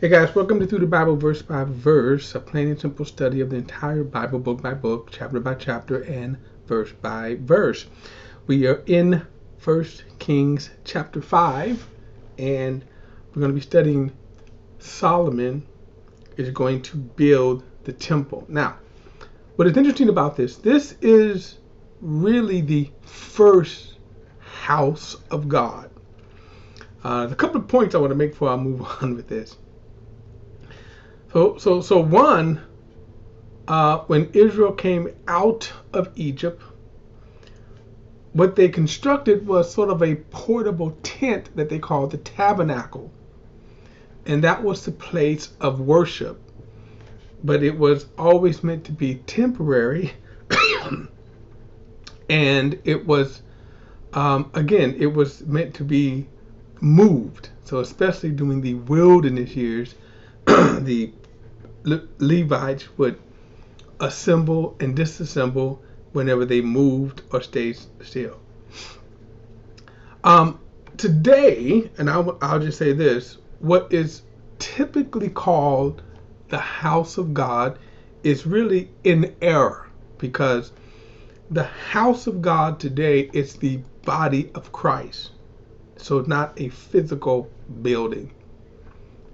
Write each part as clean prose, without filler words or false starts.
Hey guys, welcome to Through the Bible Verse by Verse, a plain and simple study of the entire Bible, book by book, chapter by chapter, and verse by verse. We are in 1 Kings chapter 5, and we're going to be studying Solomon is going to build the temple. Now, what is interesting about this is really the first house of God. There's a couple of points I want to make before I move on with this. So one, when Israel came out of Egypt, what they constructed was sort of a portable tent that they called the tabernacle. And that was the place of worship. But it was always meant to be temporary. And it was, again, it was meant to be moved. So especially during the wilderness years, the Levites would assemble and disassemble whenever they moved or stayed still. Today, and I'll just say this, what is typically called the house of God is really in error, because the house of God today is the body of Christ. So not a physical building.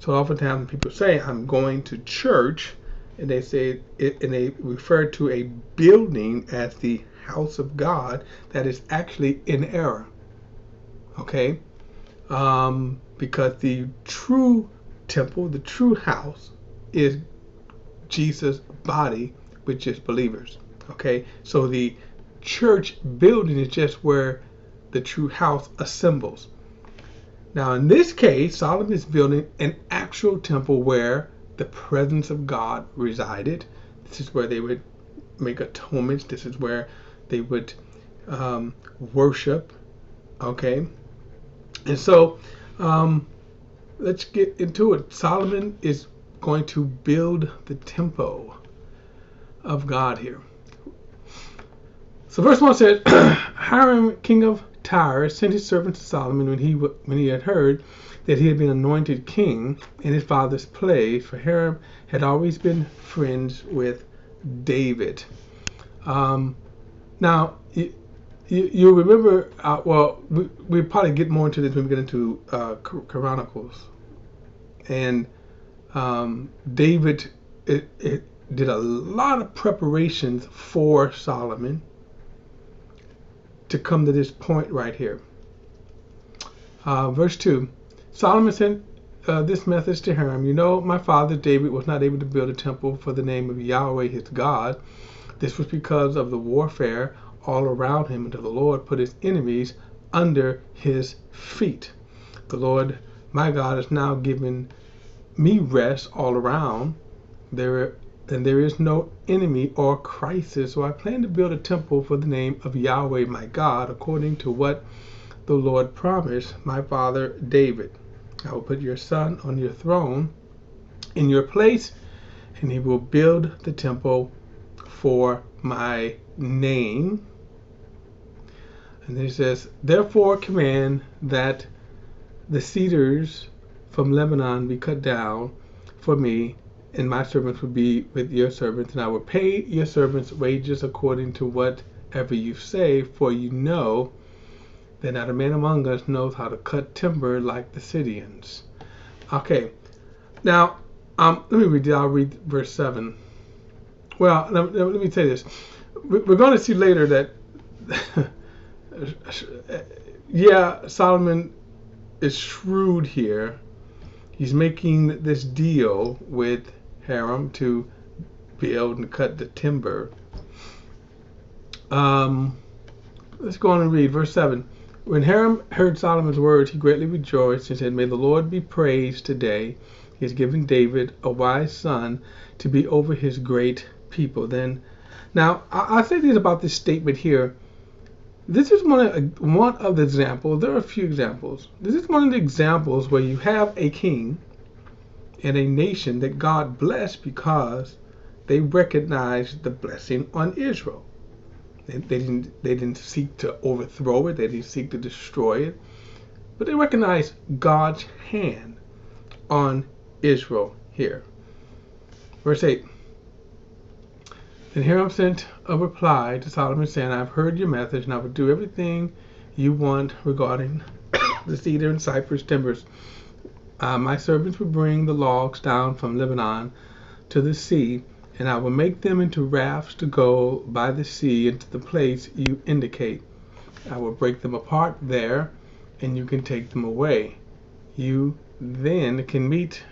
So oftentimes people say, I'm going to church, and they say it, and they refer to a building as the house of God. That is actually in error. Okay? Because the true temple, the true house, is Jesus' body, which is believers. Okay? So the church building is just where the true house assembles. Now, in this case, Solomon is building an actual temple where the presence of God resided. This is where they would make atonements. This is where they would worship. Okay? And so, let's get into it. Solomon is going to build the temple of God here. So, verse 1 says, Hiram, king of Tyre, sent his servant to Solomon when he had heard that he had been anointed king in his father's place, for Hiram had always been friends with David. Now, you remember, we'll probably get more into this when we get into Chronicles. And David did a lot of preparations for Solomon to come to this point right here. Verse 2, Solomon sent this message to Hiram. You know, my father David was not able to build a temple for the name of Yahweh his God. This was because of the warfare all around him until the Lord put his enemies under his feet. The Lord, my God, has now given me rest all around. There is no enemy or crisis, so I plan to build a temple for the name of Yahweh my God, according to what the Lord promised my father David. I will put your son on your throne in your place, and he will build the temple for my name. And then he says, therefore command that the cedars from Lebanon be cut down for me, and my servants will be with your servants, and I will pay your servants wages according to whatever you say, for you know that not a man among us knows how to cut timber like the Syrians. Okay, now let me read. I'll read verse 7. Well, let me say this. We're going to see later that, yeah, Solomon is shrewd here. He's making this deal with Hiram to build and cut the timber. Let's go on and read verse 7. When Hiram heard Solomon's words, he greatly rejoiced and said, may the Lord be praised today. He has given David a wise son to be over his great people. Now, I'll say this about this statement here. This is one of the examples. There are a few examples. This is one of the examples where you have a king and a nation that God blessed because they recognized the blessing on Israel. They didn't seek to overthrow it. They didn't seek to destroy it. But they recognized God's hand on Israel here. Verse 8. Then Hiram sent a reply to Solomon saying, I've heard your message and I will do everything you want regarding the cedar and cypress timbers. My servants will bring the logs down from Lebanon to the sea, and I will make them into rafts to go by the sea into the place you indicate. I will break them apart there, and you can take them away. You then can meet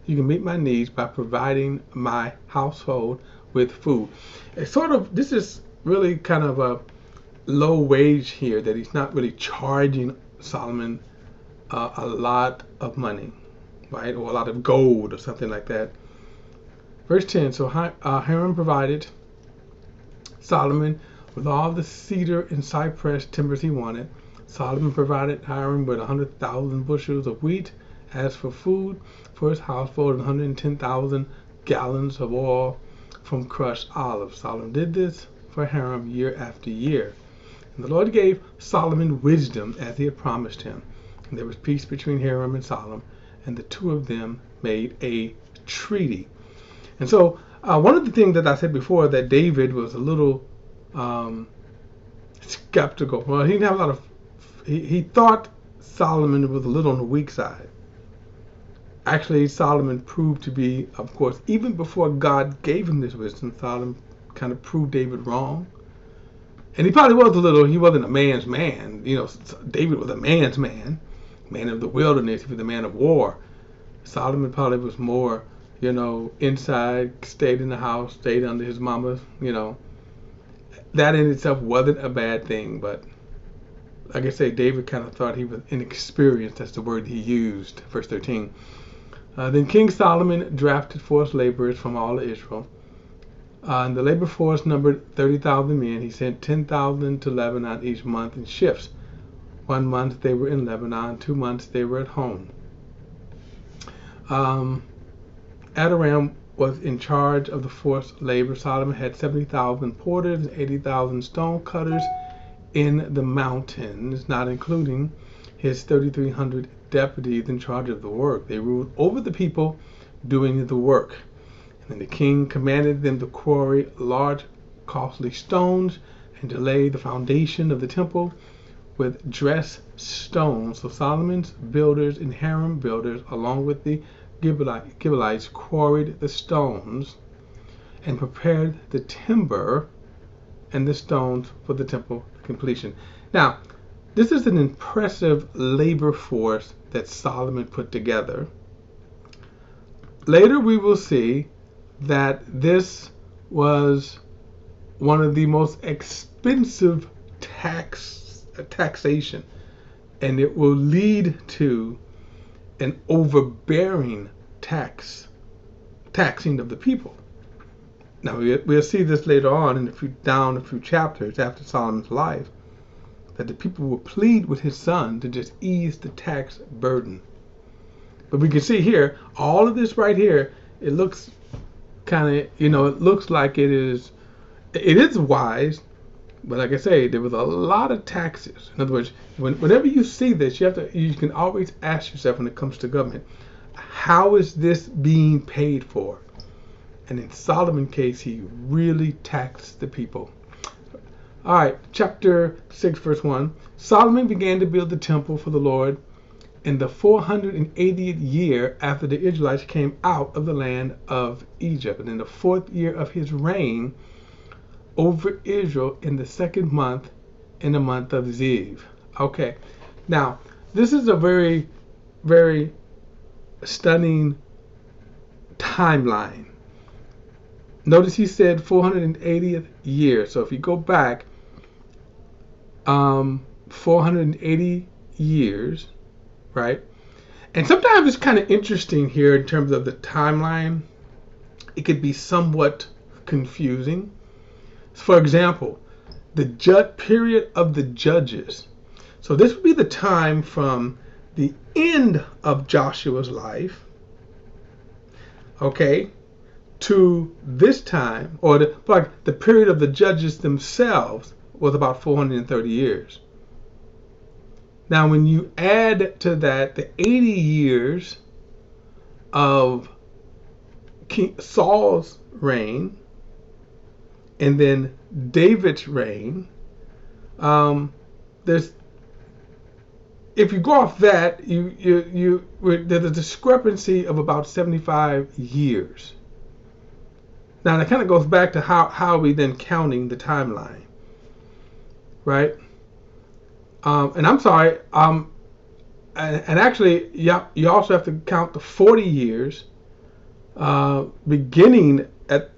my needs by providing my household with food. It's this is really kind of a low wage here, that he's not really charging Solomon a lot of money, right, or a lot of gold or something like that. Verse 10, so Hiram provided Solomon with all the cedar and cypress timbers he wanted. Solomon provided Hiram with 100,000 bushels of wheat as for food for his household, and 110,000 gallons of oil from crushed olives. Solomon did this for Hiram year after year. And the Lord gave Solomon wisdom as he had promised him. And there was peace between Hiram and Solomon, and the two of them made a treaty. And so one of the things that I said before, that David was a little skeptical. Well, he didn't have a lot of, he thought Solomon was a little on the weak side. Actually, Solomon proved to be, of course, even before God gave him this wisdom, Solomon kind of proved David wrong. And he probably was he wasn't a man's man. David was a man's man. Man of the wilderness, he was a man of war. Solomon probably was more, inside, stayed in the house, stayed under his mama, That in itself wasn't a bad thing, but like I say, David kind of thought he was inexperienced. That's the word he used, verse 13. Then King Solomon drafted forced laborers from all of Israel. And the labor force numbered 30,000 men. He sent 10,000 to Lebanon each month in shifts. 1 month they were in Lebanon, 2 months they were at home. Adoram was in charge of the forced labor. Solomon had 70,000 porters and 80,000 stone cutters in the mountains, not including his 3,300 deputies in charge of the work. They ruled over the people doing the work. And then the king commanded them to quarry large, costly stones and to lay the foundation of the temple with dressed stones. So Solomon's builders and Hiram builders, along with the Gibeonites, quarried the stones and prepared the timber and the stones for the temple completion. Now, this is an impressive labor force that Solomon put together. Later we will see that this was one of the most expensive taxation, and it will lead to an overbearing taxing of the people. Now we'll see this later on in a few chapters after Solomon's life, that the people will plead with his son to just ease the tax burden. But we can see here, all of this right here, it looks kind of, it looks like it is wise, but like I say, there was a lot of taxes. In other words, whenever you see this, you can always ask yourself, when it comes to government, how is this being paid for? And in Solomon's case, he really taxed the people. All right, chapter 6, verse 1. Solomon began to build the temple for the Lord in the 480th year after the Israelites came out of the land of Egypt, and in the 4th year of his reign over Israel, in the 2nd month, in the month of Ziv. Okay, now this is a very, very stunning timeline. Notice he said 480th year. So if you go back 480 years, right? And sometimes it's kind of interesting here in terms of the timeline. It could be somewhat confusing. For example, the period of the judges. So this would be the time from the end of Joshua's life, okay, to this time, or the period of the judges themselves was about 430 years. Now, when you add to that the 80 years of King Saul's reign and then David's reign, there's if you go off that, there's a discrepancy of about 75 years. Now that kind of goes back to how we then counting the timeline, right? And I'm sorry, and actually, you also have to count the 40 years, beginning at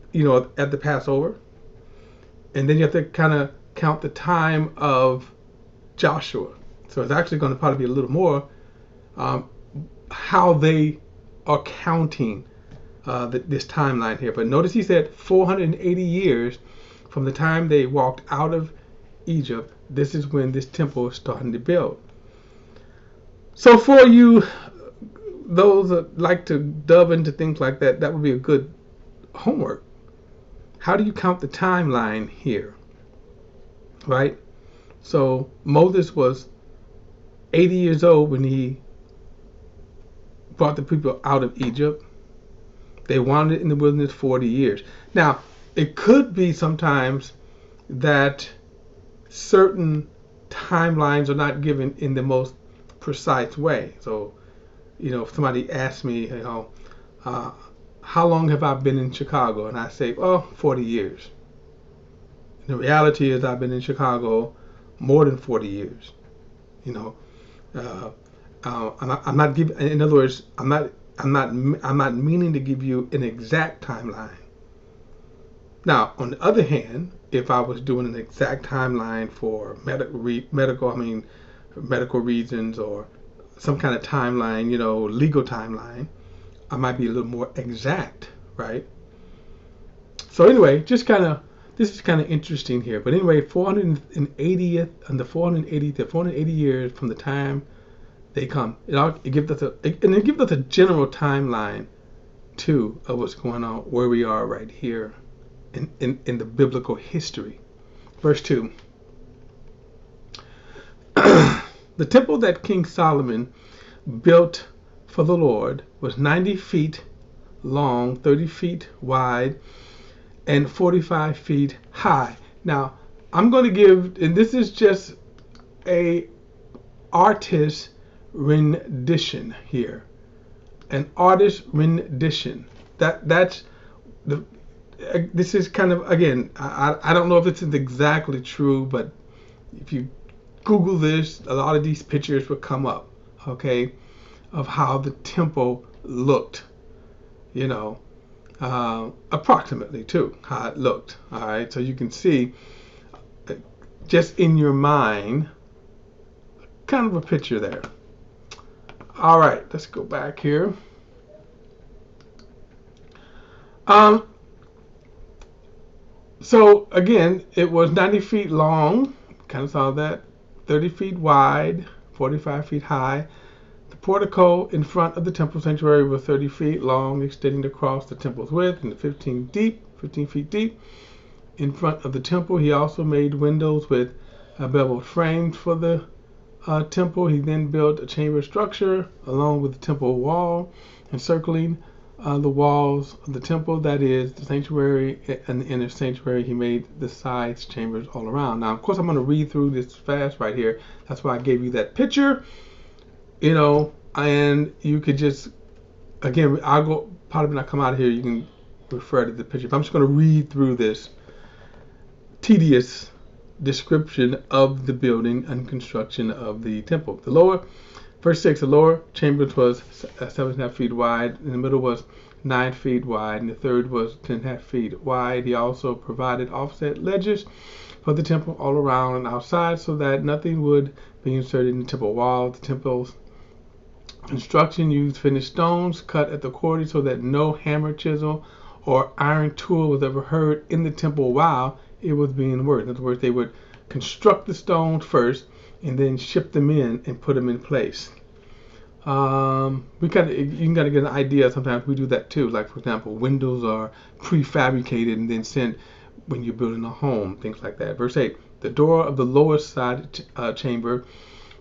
at the Passover, and then you have to kind of count the time of Joshua. So it's actually going to probably be a little more how they are counting this timeline here. But notice he said 480 years from the time they walked out of Egypt. This is when this temple is starting to build. So for you, those that like to delve into things like that, that would be a good homework. How do you count the timeline here? Right? So Moses was 80 years old when he brought the people out of Egypt. They wandered in the wilderness 40 years. Now, it could be sometimes that certain timelines are not given in the most precise way. So, if somebody asks me, how long have I been in Chicago? And I say, 40 years. The reality is I've been in Chicago more than 40 years. I'm not giving. In other words, I'm not meaning to give you an exact timeline. Now, on the other hand, if I was doing an exact timeline for medical reasons or some kind of timeline, legal timeline, I might be a little more exact, right? So anyway, this is kind of interesting here. But anyway, 480th and the 480 years from the time they come. It gives us a general timeline too of what's going on, where we are right here in the biblical history. Verse 2. The temple that King Solomon built for the Lord was 90 feet long, 30 feet wide, and 45 feet high. Now, I'm going to give, and this is just a artist rendition here. An artist rendition. That's the. This is kind of, again, I don't know if this is exactly true, but if you Google this, a lot of these pictures will come up, okay, of how the temple looked, approximately too, how it looked. All right, so you can see just in your mind kind of a picture there. All right, let's go back here. So again, it was 90 feet long, kind of saw that, 30 feet wide, 45 feet high. The portico in front of the temple sanctuary was 30 feet long, extending across the temple's width and 15 feet deep. In front of the temple, he also made windows with beveled frames for the temple. He then built a chamber structure along with the temple wall, encircling the walls of the temple, that is the sanctuary and the inner sanctuary. He made the sides chambers all around. Now, of course, I'm going to read through this fast right here. That's why I gave you that picture, and you could just, again, I'll go, probably when I come out of here, you can refer to the picture. But I'm just going to read through this tedious description of the building and construction of the temple. Verse 6, the lower chamber was 7.5 feet wide, in the middle was 9 feet wide, and the third was 10.5 feet wide. He also provided offset ledges for the temple all around and outside so that nothing would be inserted in the temple wall. The temple's construction used finished stones cut at the quarry so that no hammer, chisel, or iron tool was ever heard in the temple while it was being worked. In other words, they would construct the stones first and then ship them in and put them in place. You can kind of get an idea. Sometimes we do that too. Like, for example, windows are prefabricated and then sent when you're building a home, things like that. Verse 8, the door of the lower side chamber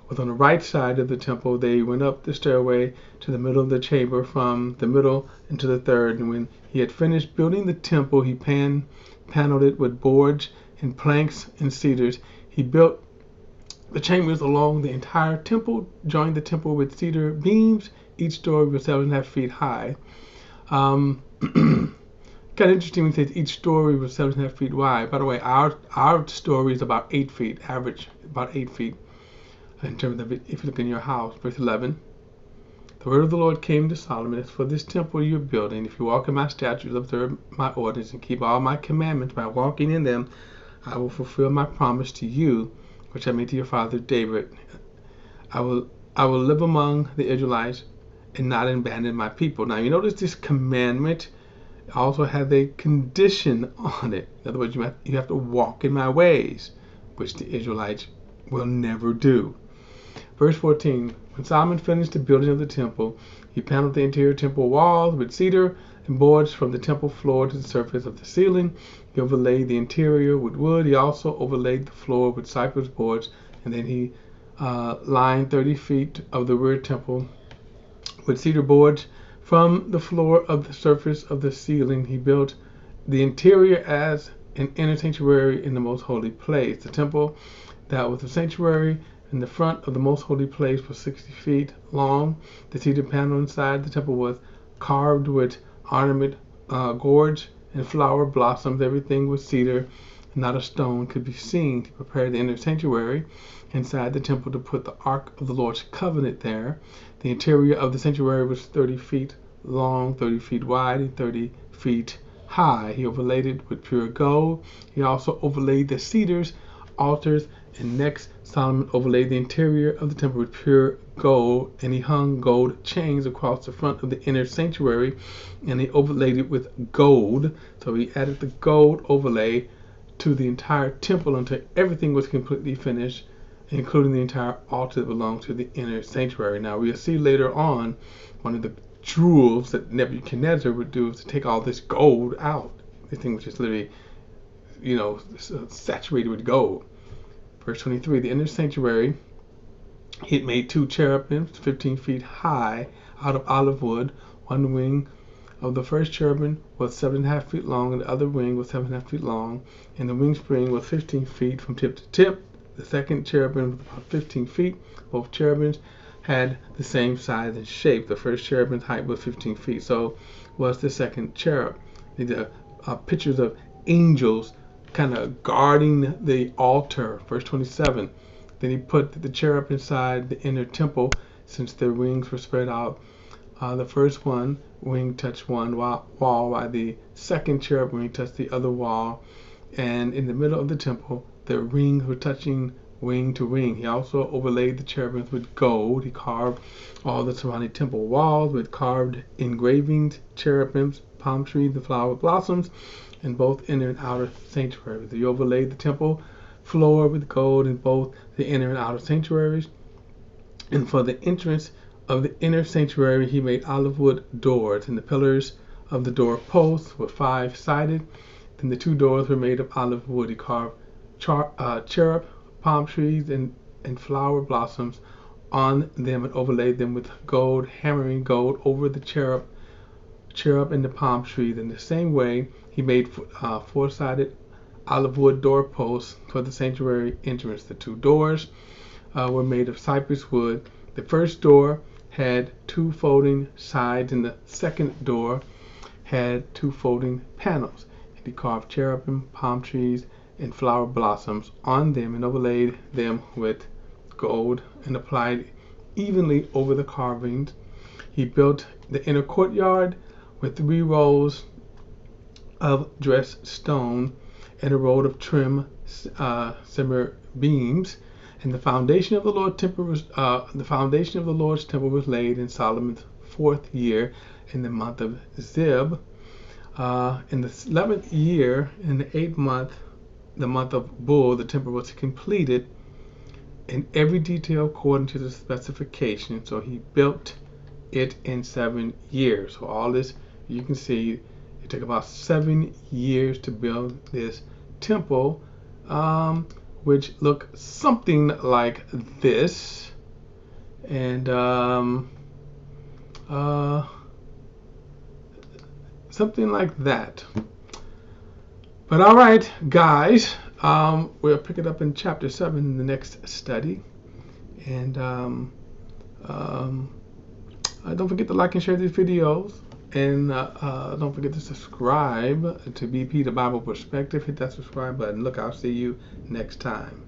was on the right side of the temple. They went up the stairway to the middle of the chamber, from the middle into the third. And when he had finished building the temple, he paneled it with boards and planks and cedars. He built the chambers along the entire temple, joined the temple with cedar beams. Each story was 7.5 feet high. Kind of interesting when it says each story was 7.5 feet wide. By the way, our story is about 8 feet, average about 8 feet in terms of it, if you look in your house. Verse 11. The word of the Lord came to Solomon, as for this temple you're building, if you walk in my statutes, observe my ordinances, and keep all my commandments by walking in them, I will fulfill my promise to you, which I made to your father David. I will live among the Israelites and not abandon my people. Now you notice this commandment also has a condition on it. In other words, you have to walk in my ways, which the Israelites will never do. Verse 14. When Solomon finished the building of the temple, he paneled the interior temple walls with cedar and boards from the temple floor to the surface of the ceiling. He overlaid the interior with wood. He also overlaid the floor with cypress boards, and then he lined 30 feet of the rear temple with cedar boards. From the floor of the surface of the ceiling, he built the interior as an inner sanctuary in the most holy place. The temple that was the sanctuary in the front of the most holy place was 60 feet long. The cedar panel inside the temple was carved with ornament, gourds, and flower blossoms. Everything was cedar. Not a stone could be seen. To prepare the inner sanctuary inside the temple to put the Ark of the Lord's covenant there. The interior of the sanctuary was 30 feet long, 30 feet wide, and 30 feet high. He overlaid it with pure gold. He also overlaid the cedars, altars, and next Solomon overlaid the interior of the temple with pure gold, and he hung gold chains across the front of the inner sanctuary, and he overlaid it with gold. So he added the gold overlay to the entire temple until everything was completely finished, including the entire altar that belonged to the inner sanctuary. Now we'll see later on one of the jewels that Nebuchadnezzar would do is to take all this gold out. This thing was just literally, saturated with gold. Verse 23, the inner sanctuary, he had made 2 cherubims 15 feet high out of olive wood. One wing of the first cherubim was 7.5 feet long, and the other wing was 7.5 feet long, and the wing spring was 15 feet from tip to tip. The second cherubim was about 15 feet. Both cherubims had the same size and shape. The first cherubim's height was 15 feet. So was the second cherub. These are pictures of angels kind of guarding the altar. Verse 27. Then he put the cherub inside the inner temple, since their wings were spread out. The first wing touched one wall, while the second cherub wing touched the other wall. And in the middle of the temple, the rings were touching wing to wing. He also overlaid the cherubims with gold. He carved all the surrounding temple walls with carved engravings, cherubims, palm trees, and flower blossoms, in both inner and outer sanctuaries. He overlaid the temple floor with gold in both the inner and outer sanctuaries. And for the entrance of the inner sanctuary, he made olive wood doors, and the pillars of the door posts were 5-sided. Then the 2 doors were made of olive wood. He carved cherub, palm trees, and flower blossoms on them, and overlaid them with gold, hammering gold over the cherub and the palm trees. In the same way, he made 4-sided olive wood doorposts for the sanctuary entrance. The 2 doors were made of cypress wood. The first door had 2 folding sides, and the second door had 2 folding panels. And he carved cherubim, palm trees, and flower blossoms on them, and overlaid them with gold, and applied evenly over the carvings. He built the inner courtyard with 3 rows of dressed stone and a row of trim simmer beams. And the foundation of the Lord's temple was laid in Solomon's 4th year, in the month of Zib. In the 11th year, in the 8th month, the month of Bull, the temple was completed in every detail according to the specification. So he built it in 7 years. So all this, you can see, it took about 7 years to build this temple, which looked something like this. and uh, something like that. But all right, guys, we'll pick it up in chapter 7 in the next study. And um, don't forget to like and share these videos. And don't forget to subscribe to BP, the Bible Perspective. Hit that subscribe button. Look, I'll see you next time.